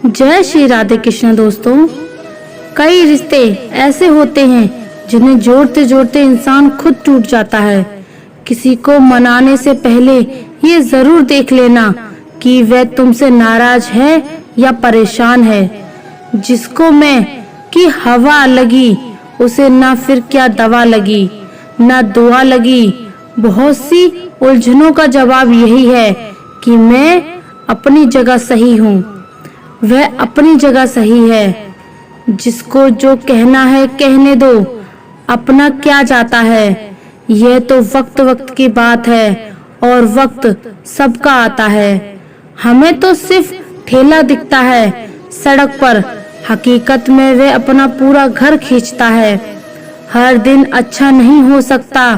जय श्री राधे कृष्ण। दोस्तों, कई रिश्ते ऐसे होते हैं जिन्हें जोड़ते जोड़ते इंसान खुद टूट जाता है। किसी को मनाने से पहले ये जरूर देख लेना कि वह तुमसे नाराज है या परेशान है। जिसको मैं की हवा लगी उसे ना फिर क्या दवा लगी, ना दुआ लगी। बहुत सी उलझनों का जवाब यही है कि मैं अपनी जगह सही हूँ, वह अपनी जगह सही है। जिसको जो कहना है कहने दो, अपना क्या जाता है। यह तो वक्त वक्त की बात है और वक्त सबका आता है। हमें तो सिर्फ ठेला दिखता है सड़क पर, हकीकत में वह अपना पूरा घर खींचता है। हर दिन अच्छा नहीं हो सकता,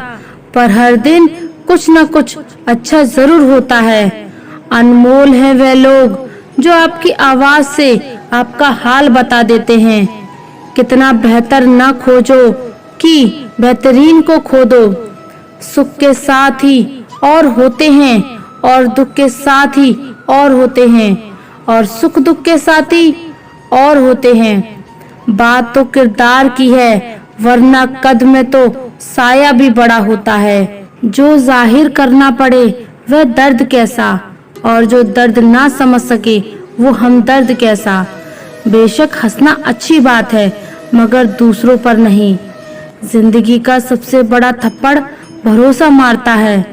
पर हर दिन कुछ न कुछ अच्छा जरूर होता है। अनमोल है वह लोग जो आपकी आवाज से आपका हाल बता देते हैं। कितना बेहतर ना खोजो कि बेहतरीन को खो दो। सुख के साथ ही और होते हैं और दुख के साथ ही और होते हैं और सुख दुख के साथ ही और होते हैं। बात तो किरदार की है, वरना कद में तो साया भी बड़ा होता है। जो जाहिर करना पड़े वह दर्द कैसा, और जो दर्द ना समझ सके वो हमदर्द कैसा। बेशक हंसना अच्छी बात है, मगर दूसरों पर नहीं। जिंदगी का सबसे बड़ा थप्पड़ भरोसा मारता है।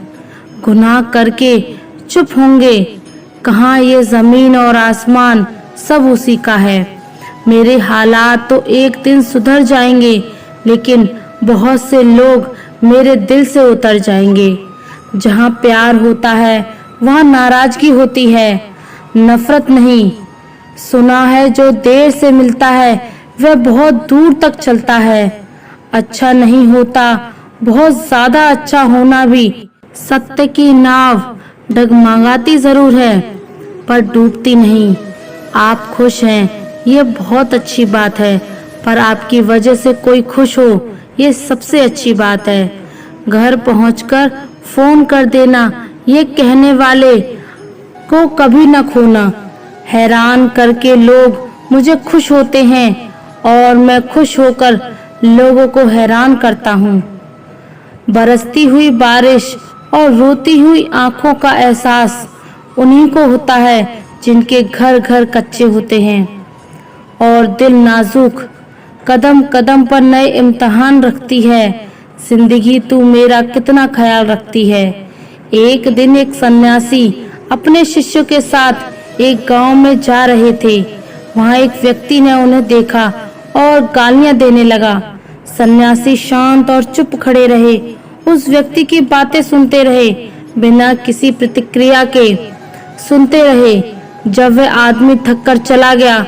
गुनाह करके चुप होंगे, कहाँ ये जमीन और आसमान सब उसी का है। मेरे हालात तो एक दिन सुधर जाएंगे, लेकिन बहुत से लोग मेरे दिल से उतर जाएंगे। जहाँ प्यार होता है वहाँ नाराजगी होती है, नफरत नहीं। सुना है जो देर से मिलता है वह बहुत दूर तक चलता है। अच्छा नहीं होता, बहुत ज्यादा अच्छा होना भी। सत्य की नाव डगमगाती जरूर है, पर डूबती नहीं। आप खुश हैं, ये बहुत अच्छी बात है, पर आपकी वजह से कोई खुश हो, ये सबसे अच्छी बात है। घर पहुंचकर फोन कर देना, ये कहने वाले को कभी न खोना। हैरान करके लोग मुझे खुश होते हैं और मैं खुश होकर लोगों को हैरान करता हूँ। बरसती हुई बारिश और रोती हुई आंखों का एहसास उन्हीं को होता है जिनके घर घर कच्चे होते हैं और दिल नाजुक। कदम कदम पर नए इम्तिहान रखती है जिंदगी, तू मेरा कितना ख्याल रखती है। एक दिन एक सन्यासी अपने शिष्यों के साथ एक गांव में जा रहे थे। वहां एक व्यक्ति ने उन्हें देखा और गालियां देने लगा। सन्यासी शांत और चुप खड़े रहे, उस व्यक्ति की बातें सुनते रहे, बिना किसी प्रतिक्रिया के सुनते रहे। जब वह आदमी थककर चला गया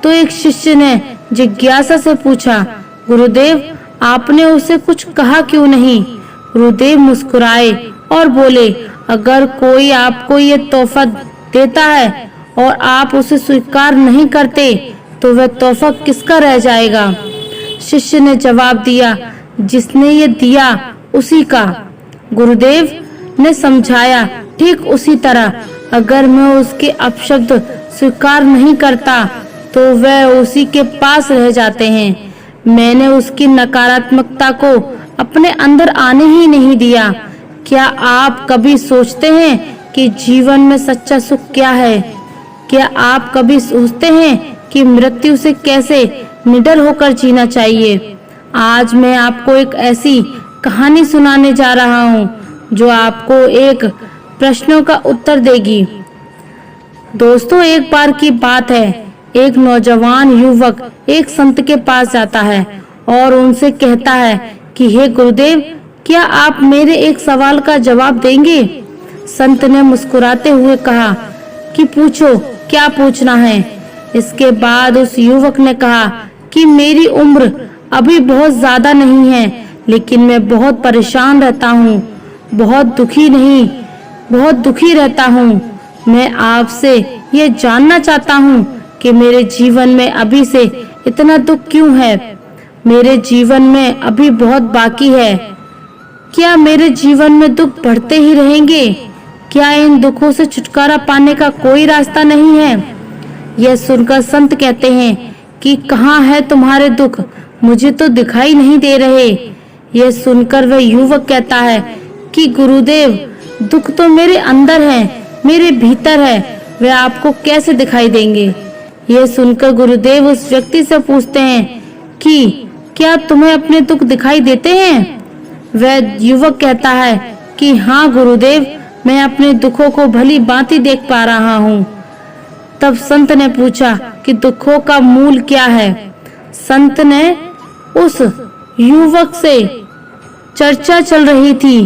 तो एक शिष्य ने जिज्ञासा से पूछा, गुरुदेव, आपने उसे कुछ कहा क्यों नहीं? गुरुदेव मुस्कुराए और बोले, अगर कोई आपको ये तोहफा देता है और आप उसे स्वीकार नहीं करते तो वह तोहफा किसका रह जाएगा? शिष्य ने जवाब दिया, जिसने ये दिया उसी का। गुरुदेव ने समझाया, ठीक उसी तरह अगर मैं उसके अपशब्द स्वीकार नहीं करता तो वह उसी के पास रह जाते हैं। मैंने उसकी नकारात्मकता को अपने अंदर आने ही नहीं दिया। क्या आप कभी सोचते हैं कि जीवन में सच्चा सुख क्या है? क्या आप कभी सोचते हैं कि मृत्यु से कैसे निडर होकर जीना चाहिए? आज मैं आपको एक ऐसी कहानी सुनाने जा रहा हूँ जो आपको एक प्रश्नों का उत्तर देगी। दोस्तों, एक बार की बात है, एक नौजवान युवक एक संत के पास जाता है और उनसे कहता है कि हे गुरुदेव, क्या आप मेरे एक सवाल का जवाब देंगे? संत ने मुस्कुराते हुए कहा कि पूछो, क्या पूछना है? इसके बाद उस युवक ने कहा कि मेरी उम्र अभी बहुत ज्यादा नहीं है, लेकिन मैं बहुत परेशान रहता हूँ, बहुत दुखी रहता हूँ। मैं आपसे ये जानना चाहता हूँ कि मेरे जीवन में अभी से इतना दुख क्यों है? मेरे जीवन में अभी बहुत बाकी है। क्या मेरे जीवन में दुख बढ़ते ही रहेंगे? क्या इन दुखों से छुटकारा पाने का कोई रास्ता नहीं है? यह सुनकर संत कहते हैं कि कहाँ है तुम्हारे दुख, मुझे तो दिखाई नहीं दे रहे। यह सुनकर वह युवक कहता है कि गुरुदेव, दुख तो मेरे अंदर है, मेरे भीतर है, वे आपको कैसे दिखाई देंगे। यह सुनकर गुरुदेव उस व्यक्ति से पूछते हैं कि क्या तुम्हें अपने दुख दिखाई देते हैं। वह युवक कहता है कि हाँ गुरुदेव, मैं अपने दुखों को भली भांति देख पा रहा हूँ। तब संत ने पूछा कि दुखों का मूल क्या है। संत ने उस युवक से चर्चा चल रही थी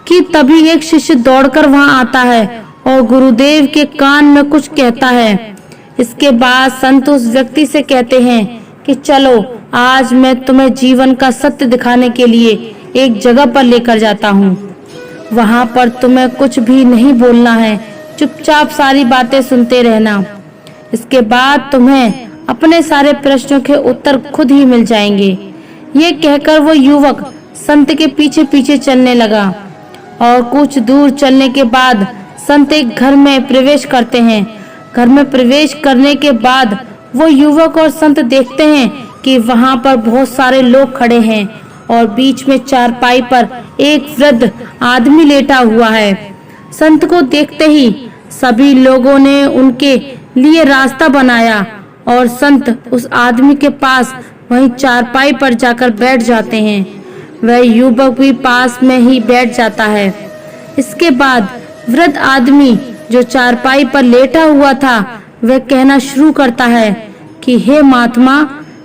कि तभी एक शिष्य दौड़कर वहां आता है और गुरुदेव के कान में कुछ कहता है। इसके बाद संत उस व्यक्ति से कहते हैं कि चलो, आज मैं तुम्हें जीवन का सत्य दिखाने के लिए एक जगह पर लेकर जाता हूँ। वहां पर तुम्हें कुछ भी नहीं बोलना है, चुपचाप सारी बातें सुनते रहना। इसके बाद तुम्हें अपने सारे प्रश्नों के उत्तर खुद ही मिल जाएंगे। ये कहकर वो युवक संत के पीछे पीछे चलने लगा और कुछ दूर चलने के बाद संत एक घर में प्रवेश करते हैं। घर में प्रवेश करने के बाद वो युवक और संत देखते हैं कि वहां पर बहुत सारे लोग खड़े हैं और बीच में चारपाई पर एक वृद्ध आदमी लेटा हुआ है। संत को देखते ही सभी लोगों ने उनके लिए रास्ता बनाया और संत उस आदमी के पास वहीं चारपाई पर जाकर बैठ जाते हैं। वह युवक भी पास में ही बैठ जाता है। इसके बाद वृद्ध आदमी जो चारपाई पर लेटा हुआ था, वह कहना शुरू करता है कि हे महात्मा,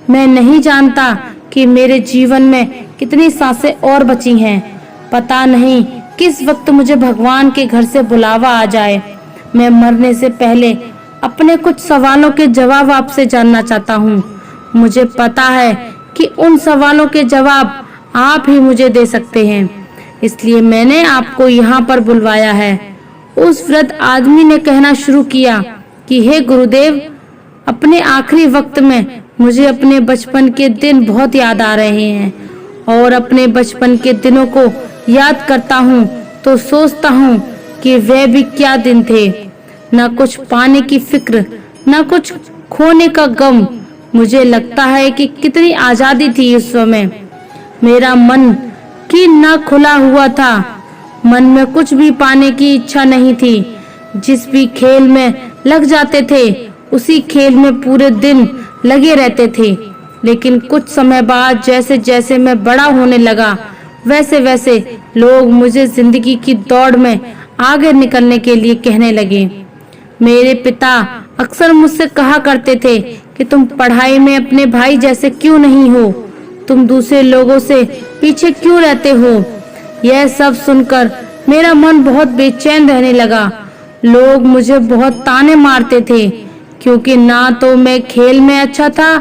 मैं नहीं जानता कि मेरे जीवन में कितनी सांसें और बची हैं। पता नहीं किस वक्त मुझे भगवान के घर से बुलावा आ जाए। मैं मरने से पहले अपने कुछ सवालों के जवाब आपसे जानना चाहता हूँ। मुझे पता है कि उन सवालों के जवाब आप ही मुझे दे सकते हैं, इसलिए मैंने आपको यहाँ पर बुलवाया है। उस वृद्ध आदमी ने कहना शुरू किया कि हे गुरुदेव, अपने आखिरी वक्त में मुझे अपने बचपन के दिन बहुत याद आ रहे हैं और अपने बचपन के दिनों को याद करता हूँ तो सोचता हूँ कि वे भी क्या दिन थे। न कुछ पाने की फिक्र, न कुछ खोने का गम। मुझे लगता है कि कितनी आजादी थी उस समय। मेरा मन की न खुला हुआ था, मन में कुछ भी पाने की इच्छा नहीं थी। जिस भी खेल में लग जाते थे उसी खेल में पूरे दिन लगे रहते थे। लेकिन कुछ समय बाद जैसे जैसे मैं बड़ा होने लगा, वैसे वैसे लोग मुझे जिंदगी की दौड़ में आगे निकलने के लिए कहने लगे। मेरे पिता अक्सर मुझसे कहा करते थे कि तुम पढ़ाई में अपने भाई जैसे क्यों नहीं हो, तुम दूसरे लोगों से पीछे क्यों रहते हो। यह सब सुनकर मेरा मन बहुत बेचैन रहने लगा। लोग मुझे बहुत ताने मारते थे क्योंकि ना तो मैं खेल में अच्छा था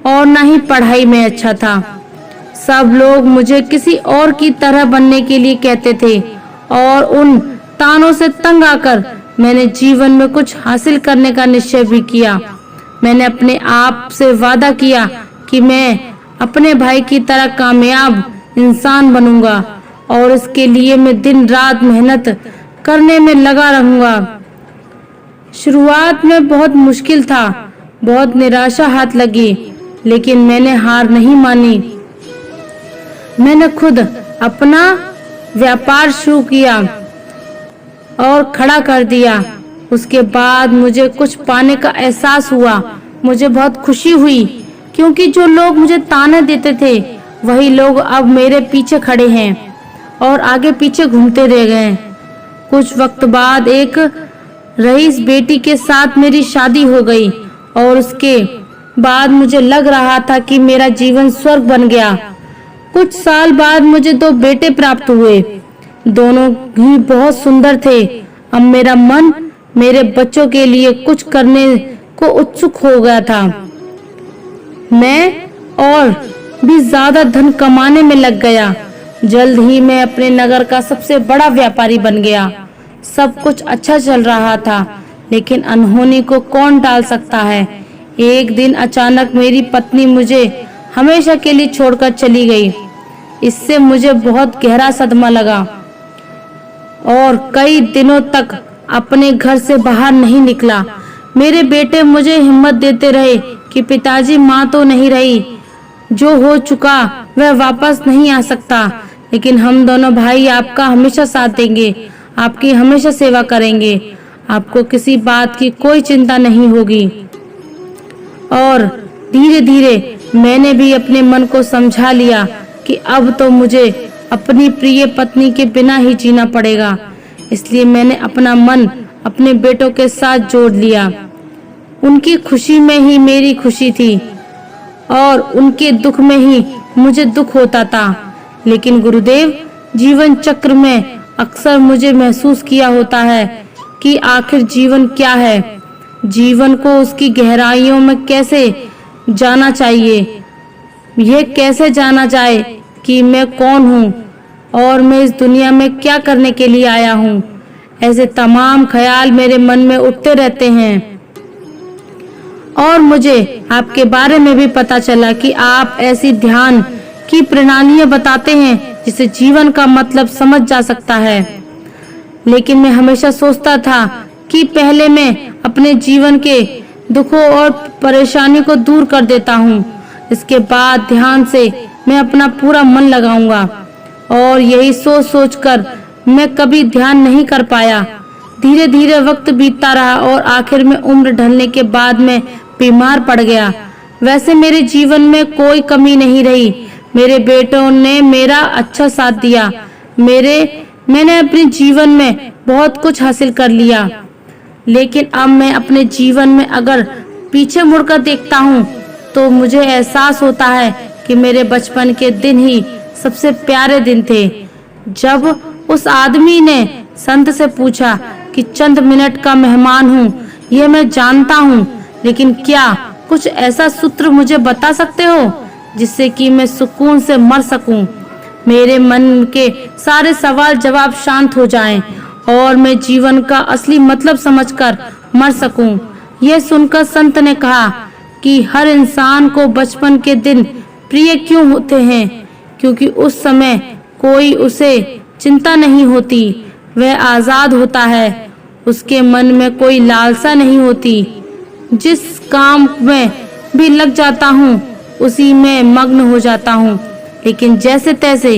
और ना ही पढ़ाई में अच्छा था। सब लोग मुझे किसी और की तरह बनने के लिए कहते थे और उन तानों से तंग आकर मैंने जीवन में कुछ हासिल करने का निश्चय भी किया। मैंने अपने आप से वादा किया कि मैं अपने भाई की तरह कामयाब इंसान बनूंगा और इसके लिए मैं दिन रात मेहनत करने में लगा रहूंगा। शुरुआत में बहुत मुश्किल था, बहुत निराशा हाथ लगी, लेकिन मैंने हार नहीं मानी। मैंने खुद अपना व्यापार शुरू किया और खड़ा कर दिया। उसके बाद मुझे कुछ पाने का एहसास हुआ। मुझे बहुत खुशी हुई क्योंकि जो लोग मुझे ताने देते थे वही लोग अब मेरे पीछे खड़े हैं और आगे पीछे घूमते रह गए। कुछ वक्त बाद एक रईस बेटी के साथ मेरी शादी हो गई और उसके बाद मुझे लग रहा था कि मेरा जीवन स्वर्ग बन गया। कुछ साल बाद मुझे 2 बेटे प्राप्त हुए। दोनों ही बहुत सुंदर थे। अब मेरा मन मेरे बच्चों के लिए कुछ करने को उत्सुक हो गया था। मैं और भी ज्यादा धन कमाने में लग गया। जल्द ही मैं अपने नगर का सबसे बड़ा व्यापारी बन गया। सब कुछ अच्छा चल रहा था, लेकिन अनहोनी को कौन टाल सकता है। एक दिन अचानक मेरी पत्नी मुझे हमेशा के लिए छोड़कर चली गई। इससे मुझे बहुत गहरा सदमा लगा और कई दिनों तक अपने घर से बाहर नहीं निकला। मेरे बेटे मुझे हिम्मत देते रहे कि पिताजी माँ तो नहीं रही, जो हो चुका वह वापस नहीं आ सकता, लेकिन हम दोनों भाई आपका हमेशा साथ देंगे, आपकी हमेशा सेवा करेंगे, आपको किसी बात की कोई चिंता नहीं होगी। और धीरे धीरे मैंने भी अपने मन को समझा लिया कि अब तो मुझे अपनी प्रिय पत्नी के बिना ही जीना पड़ेगा। इसलिए मैंने अपना मन अपने बेटों के साथ जोड़ लिया। उनकी खुशी में ही मेरी खुशी थी और उनके दुख में ही मुझे दुख होता था। लेकिन गुरुदेव, जीवन चक्र में अक्सर मुझे महसूस किया होता है कि आखिर जीवन क्या है, जीवन को उसकी गहराइयों में कैसे जाना चाहिए, यह कैसे जाना जाए कि मैं कौन हूँ और मैं इस दुनिया में क्या करने के लिए आया हूँ। ऐसे तमाम ख्याल मेरे मन में उठते रहते हैं। और मुझे आपके बारे में भी पता चला कि आप ऐसी ध्यान की प्रणालियां बताते हैं जिसे जीवन का मतलब समझ जा सकता है। लेकिन मैं हमेशा सोचता था कि पहले मैं अपने जीवन के दुखों और परेशानी को दूर कर देता हूँ, इसके बाद ध्यान से मैं अपना पूरा मन लगाऊंगा। और यही सोच सोचकर मैं कभी ध्यान नहीं कर पाया। धीरे धीरे वक्त बीतता रहा और आखिर में उम्र ढलने के बाद मैं बीमार पड़ गया। वैसे मेरे जीवन में कोई कमी नहीं रही, मेरे बेटों ने मेरा अच्छा साथ दिया, मैंने अपने जीवन में बहुत कुछ हासिल कर लिया। लेकिन अब मैं अपने जीवन में अगर पीछे मुड़कर देखता हूँ तो मुझे एहसास होता है कि मेरे बचपन के दिन ही सबसे प्यारे दिन थे। जब उस आदमी ने संत से पूछा कि चंद मिनट का मेहमान हूँ, यह मैं जानता हूँ, लेकिन क्या कुछ ऐसा सूत्र मुझे बता सकते हो जिससे कि मैं सुकून से मर सकूं, मेरे मन के सारे सवाल जवाब शांत हो जाएं और मैं जीवन का असली मतलब समझकर मर सकूं। यह सुनकर संत ने कहा कि हर इंसान को बचपन के दिन प्रिय क्यों होते हैं, क्योंकि उस समय कोई उसे चिंता नहीं होती, वह आजाद होता है, उसके मन में कोई लालसा नहीं होती। जिस काम में भी लग जाता हूँ उसी में मग्न हो जाता हूँ। लेकिन जैसे तैसे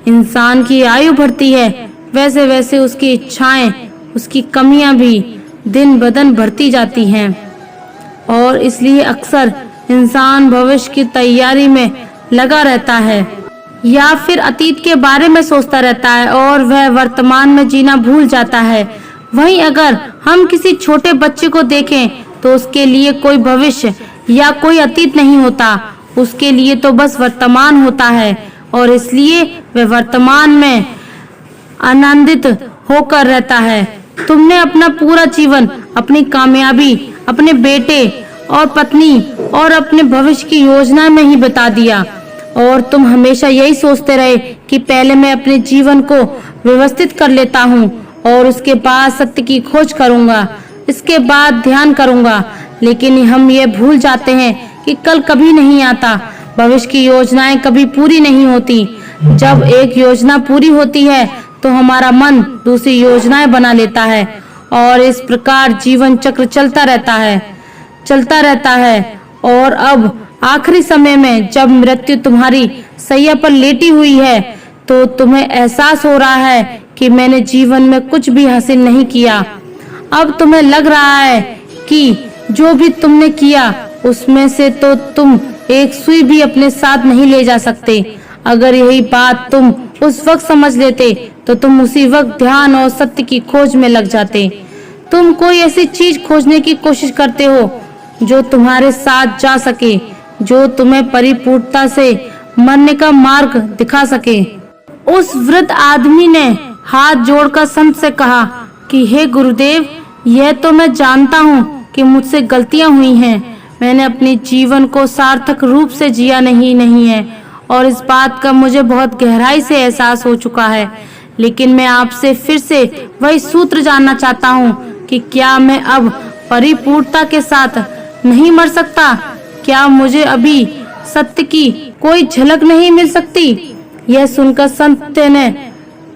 इंसान की आयु बढ़ती है वैसे वैसे उसकी इच्छाएं, उसकी कमियां भी दिन ब दिन बढ़ती जाती हैं और इसलिए अक्सर इंसान भविष्य की तैयारी में लगा रहता है या फिर अतीत के बारे में सोचता रहता है और वह वर्तमान में जीना भूल जाता है। वहीं अगर हम किसी छोटे बच्चे को देखें तो उसके लिए कोई भविष्य या कोई अतीत नहीं होता, उसके लिए तो बस वर्तमान होता है और इसलिए वह वर्तमान में आनंदित होकर रहता है। तुमने अपना पूरा जीवन अपनी कामयाबी, अपने बेटे और पत्नी और अपने भविष्य की योजना में ही बता दिया और तुम हमेशा यही सोचते रहे कि पहले मैं अपने जीवन को व्यवस्थित कर लेता हूँ और उसके बाद सत्य की खोज करूँगा, इसके बाद ध्यान करूँगा। लेकिन हम ये भूल जाते हैं कि कल कभी नहीं आता, भविष्य की योजनाएं कभी पूरी नहीं होती। जब एक योजना पूरी होती है तो हमारा मन दूसरी योजनाएं बना लेता है और इस प्रकार जीवन चक्र चलता रहता है और अब आखिरी समय में जब मृत्यु तुम्हारी सैया पर लेटी हुई है तो तुम्हें एहसास हो रहा है कि मैंने जीवन में कुछ भी हासिल नहीं किया। अब तुम्हें लग रहा है कि जो भी तुमने किया उसमें से तो तुम एक सुई भी अपने साथ नहीं ले जा सकते। अगर यही बात तुम उस वक्त समझ लेते तो तुम उसी वक्त ध्यान और सत्य की खोज में लग जाते। तुम कोई ऐसी चीज खोजने की कोशिश करते हो जो तुम्हारे साथ जा सके, जो तुम्हें परिपूर्णता से मरने का मार्ग दिखा सके। उस वृद्ध आदमी ने हाथ जोड़कर संत से कहा कि हे गुरुदेव, यह तो मैं जानता हूँ कि मुझसे गलतियां हुई हैं, मैंने अपने जीवन को सार्थक रूप से जिया नहीं है और इस बात का मुझे बहुत गहराई से एहसास हो चुका है। लेकिन मैं आपसे फिर से वही सूत्र जानना चाहता हूँ कि क्या मैं अब परिपूर्णता के साथ नहीं मर सकता? क्या मुझे अभी सत्य की कोई झलक नहीं मिल सकती? यह सुनकर संत ने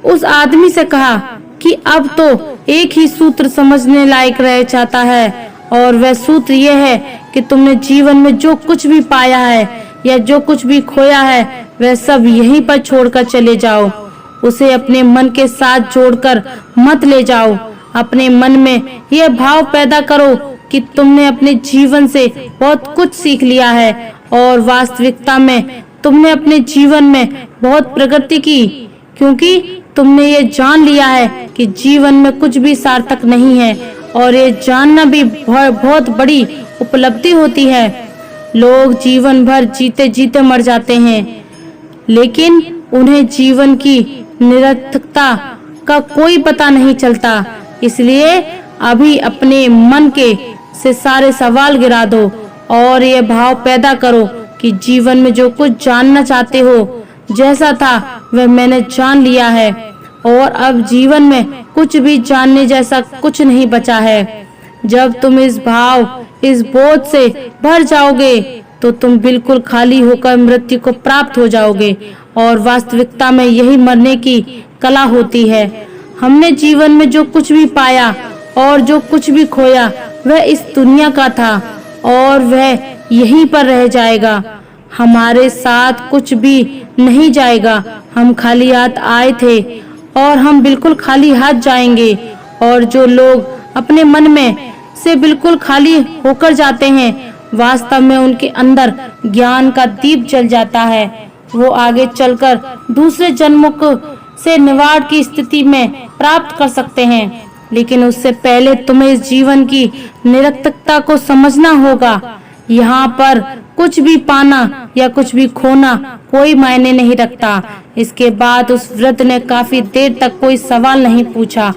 उस आदमी से कहा कि अब तो एक ही सूत्र समझने लायक रह जाता है और वह सूत्र यह है कि तुमने जीवन में जो कुछ भी पाया है या जो कुछ भी खोया है वह सब यहीं पर छोड़कर चले जाओ। उसे अपने मन के साथ जोड़कर मत ले जाओ। अपने मन में यह भाव पैदा करो कि तुमने अपने जीवन से बहुत कुछ सीख लिया है और वास्तविकता में तुमने अपने जीवन में बहुत प्रगति की, क्योंकि तुमने ये जान लिया है कि जीवन में कुछ भी सार्थक नहीं है और ये जानना भी बहुत बड़ी उपलब्धि होती है। लोग जीवन भर जीते जीते मर जाते हैं, लेकिन उन्हें जीवन की निरर्थकता का कोई पता नहीं चलता। इसलिए अभी अपने मन के से सारे सवाल गिरा दो और ये भाव पैदा करो कि जीवन में जो कुछ जानना चाहते हो, जैसा था वह मैंने जान लिया है और अब जीवन में कुछ भी जानने जैसा कुछ नहीं बचा है। जब तुम इस भाव, इस बोध से भर जाओगे तो तुम बिल्कुल खाली होकर मृत्यु को प्राप्त हो जाओगे और वास्तविकता में यही मरने की कला होती है। हमने जीवन में जो कुछ भी पाया और जो कुछ भी खोया वह इस दुनिया का था और वह यहीं पर रह जाएगा। हमारे साथ कुछ भी नहीं जाएगा। हम खाली हाथ आए थे और हम बिल्कुल खाली हाथ जाएंगे। और जो लोग अपने मन में से बिल्कुल खाली होकर जाते हैं, वास्तव में उनके अंदर ज्ञान का दीप जल जाता है। वो आगे चलकर दूसरे जन्मों को से निवाड़ की स्थिति में प्राप्त कर सकते हैं, लेकिन उससे पहले तुम्हें इस जीवन की निरर्थकता को समझना होगा। यहाँ पर कुछ भी पाना या कुछ भी खोना कोई मायने नहीं रखता। इसके बाद उस वृद्ध ने काफी देर तक कोई सवाल नहीं पूछा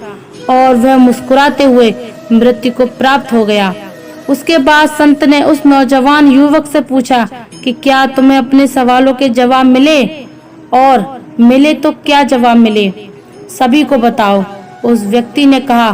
और वह मुस्कुराते हुए मृत्यु को प्राप्त हो गया। उसके बाद संत ने उस नौजवान युवक से पूछा कि क्या तुम्हें अपने सवालों के जवाब मिले, और मिले तो क्या जवाब मिले, सभी को बताओ। उस व्यक्ति ने कहा,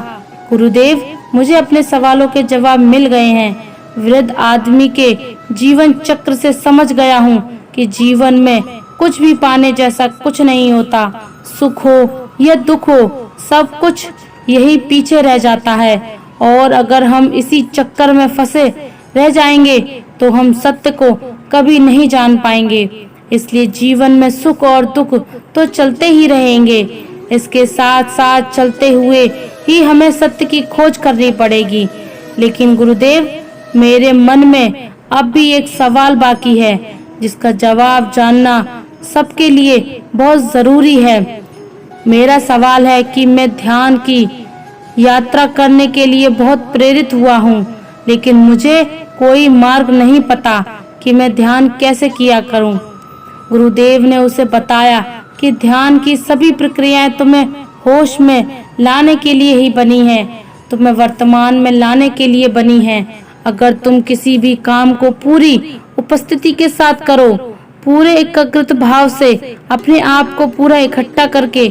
गुरुदेव, मुझे अपने सवालों के जवाब मिल गए हैं। वृद्ध आदमी के जीवन चक्र से समझ गया हूँ कि जीवन में कुछ भी पाने जैसा कुछ नहीं होता। सुख हो या दुख हो, सब कुछ यही पीछे रह जाता है और अगर हम इसी चक्कर में फंसे रह जाएंगे तो हम सत्य को कभी नहीं जान पाएंगे। इसलिए जीवन में सुख और दुख तो चलते ही रहेंगे। इसके साथ साथ चलते हुए ही हमें सत्य की खोज करनी पड़ेगी। लेकिन गुरुदेव, मेरे मन में अब भी एक सवाल बाकी है जिसका जवाब जानना सबके लिए बहुत जरूरी है। मेरा सवाल है कि मैं ध्यान की यात्रा करने के लिए बहुत प्रेरित हुआ हूँ, लेकिन मुझे कोई मार्ग नहीं पता कि मैं ध्यान कैसे किया करूँ। गुरुदेव ने उसे बताया कि ध्यान की सभी प्रक्रियाएं तुम्हें होश में लाने के लिए ही बनी हैं, तुम्हें वर्तमान में लाने के लिए बनी हैं। अगर तुम किसी भी काम को पूरी उपस्थिति के साथ करो, पूरे एकाग्रत भाव से अपने आप को पूरा इकट्ठा करके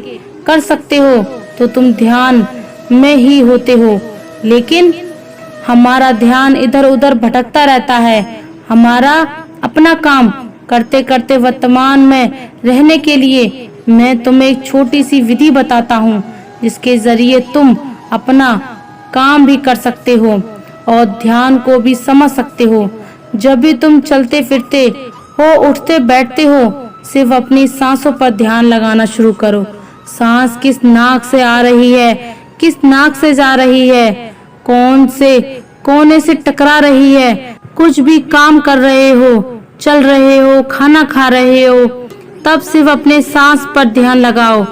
कर सकते हो, तो तुम ध्यान में ही होते हो। लेकिन हमारा ध्यान इधर उधर भटकता रहता है। हमारा अपना काम करते करते वर्तमान में रहने के लिए मैं तुम्हें एक छोटी सी विधि बताता हूँ, जिसके जरिए तुम अपना काम भी कर सकते हो और ध्यान को भी समझ सकते हो। जब भी तुम चलते फिरते हो, उठते बैठते हो, सिर्फ अपनी सांसों पर ध्यान लगाना शुरू करो। सांस किस नाक से आ रही है, किस नाक से जा रही है, कौन से कोने से टकरा रही है। कुछ भी काम कर रहे हो, चल रहे हो, खाना खा रहे हो, तब सिर्फ अपने सांस पर ध्यान लगाओ।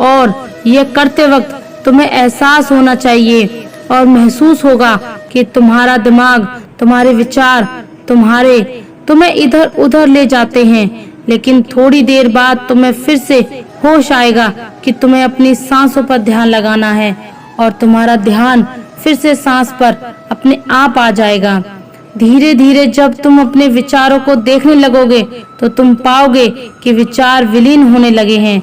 और ये करते वक्त तुम्हें एहसास होना चाहिए और महसूस होगा कि तुम्हारा दिमाग, तुम्हारे विचार तुम्हें इधर उधर ले जाते हैं, लेकिन थोड़ी देर बाद तुम्हें फिर से होश आएगा कि तुम्हें अपनी सांसों पर ध्यान लगाना है और तुम्हारा ध्यान फिर से सांस पर अपने आप आ जाएगा। धीरे धीरे जब तुम अपने विचारों को देखने लगोगे तो तुम पाओगे कि विचार विलीन होने लगे हैं।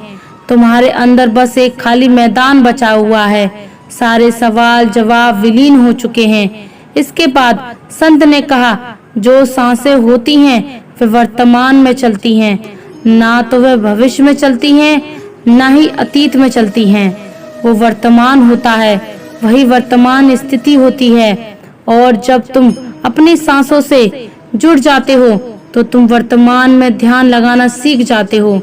तुम्हारे अंदर बस एक खाली मैदान बचा हुआ है। सारे सवाल जवाब विलीन हो चुके हैं। इसके बाद संत ने कहा, जो सांसें होती हैं वे वर्तमान में चलती हैं, ना तो वे भविष्य में चलती हैं, ना ही अतीत में चलती हैं। वो वर्तमान होता है, वही वर्तमान स्थिति होती है और जब तुम अपनी सांसों से जुड़ जाते हो तो तुम वर्तमान में ध्यान लगाना सीख जाते हो,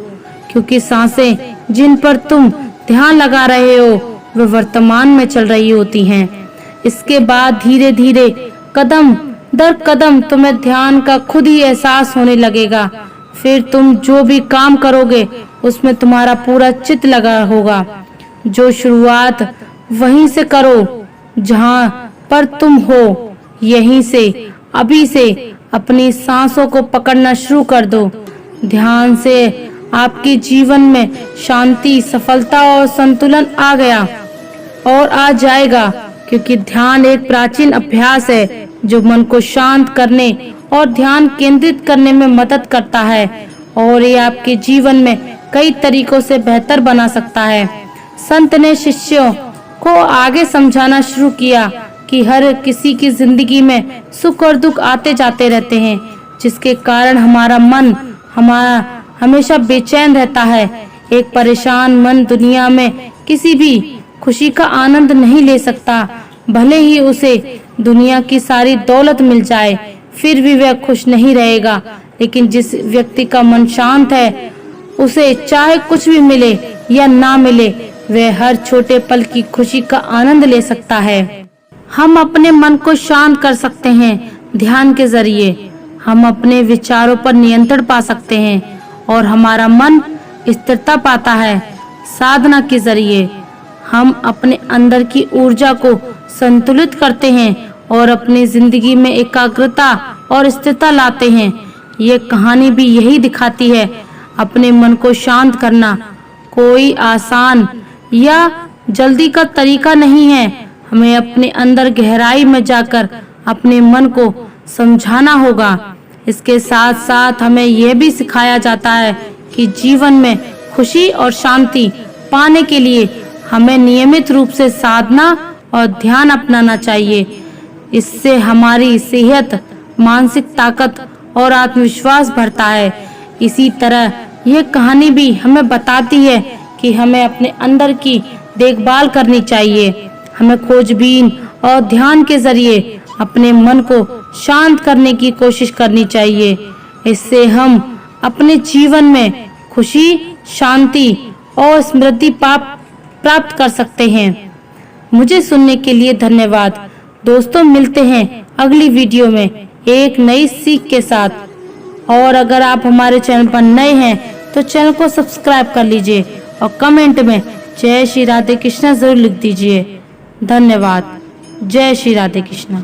क्योंकि सांसें जिन पर तुम ध्यान लगा रहे हो वे वर्तमान में चल रही होती हैं। इसके बाद धीरे धीरे कदम दर कदम तुम्हें ध्यान का खुद ही एहसास होने लगेगा। फिर तुम जो भी काम करोगे उसमें तुम्हारा पूरा चित्त लगा होगा। जो शुरुआत वहीं से करो जहां पर तुम हो, यहीं से अभी से अपनी सांसों को पकड़ना शुरू कर दो। ध्यान से आपके जीवन में शांति, सफलता और संतुलन आ गया और आ जाएगा, क्योंकि ध्यान एक प्राचीन अभ्यास है जो मन को शांत करने और ध्यान केंद्रित करने में मदद करता है और ये आपके जीवन में कई तरीकों से बेहतर बना सकता है। संत ने शिष्यों को आगे समझाना शुरू किया कि हर किसी की जिंदगी में सुख और दुख आते जाते रहते हैं, जिसके कारण हमारा मन हमेशा बेचैन रहता है। एक परेशान मन दुनिया में किसी भी खुशी का आनंद नहीं ले सकता, भले ही उसे दुनिया की सारी दौलत मिल जाए, फिर भी वह खुश नहीं रहेगा। लेकिन जिस व्यक्ति का मन शांत है, उसे चाहे कुछ भी मिले या ना मिले, वह हर छोटे पल की खुशी का आनंद ले सकता है। हम अपने मन को शांत कर सकते हैं ध्यान के जरिए। हम अपने विचारों पर नियंत्रण पा सकते हैं और हमारा मन स्थिरता पाता है। साधना के जरिए हम अपने अंदर की ऊर्जा को संतुलित करते हैं और अपनी जिंदगी में एकाग्रता और स्थिरता लाते हैं। ये कहानी भी यही दिखाती है। अपने मन को शांत करना कोई आसान या जल्दी का तरीका नहीं है। हमें अपने अंदर गहराई में जाकर अपने मन को समझाना होगा। इसके साथ साथ हमें यह भी सिखाया जाता है कि जीवन में खुशी और शांति पाने के लिए हमें नियमित रूप से साधना और ध्यान अपनाना चाहिए। इससे हमारी सेहत, मानसिक ताकत और आत्मविश्वास बढ़ता है। इसी तरह यह कहानी भी हमें बताती है कि हमें अपने अंदर की देखभाल करनी चाहिए। हमें खोजबीन और ध्यान के जरिए अपने मन को शांत करने की कोशिश करनी चाहिए। इससे हम अपने जीवन में खुशी, शांति और समृद्धि प्राप्त कर सकते हैं। मुझे सुनने के लिए धन्यवाद। दोस्तों, मिलते हैं अगली वीडियो में एक नई सीख के साथ। और अगर आप हमारे चैनल पर नए हैं तो चैनल को सब्सक्राइब कर लीजिए और कमेंट में जय श्री राधे कृष्णा जरूर लिख दीजिए। धन्यवाद। जय श्री राधे कृष्णा।